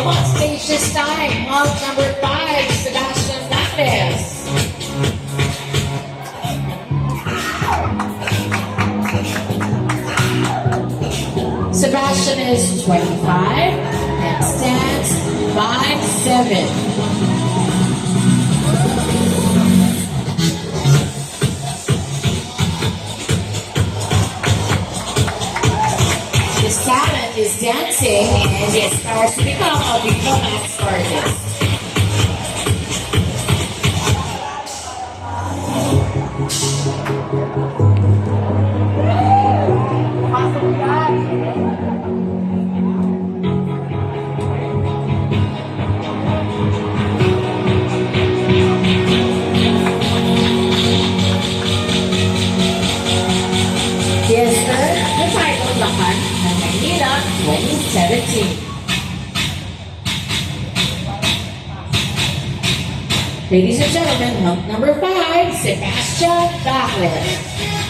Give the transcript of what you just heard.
come on stage this time. Month number 5, Sebastian Lapis. Sebastian is 25 and stands 5'7". His talent is dancing and he aspires to become a diplomat artist. He has earned the title Lakan ng Manila 2017. Ladies and gentlemen, month number 5, Sebastian Lapis.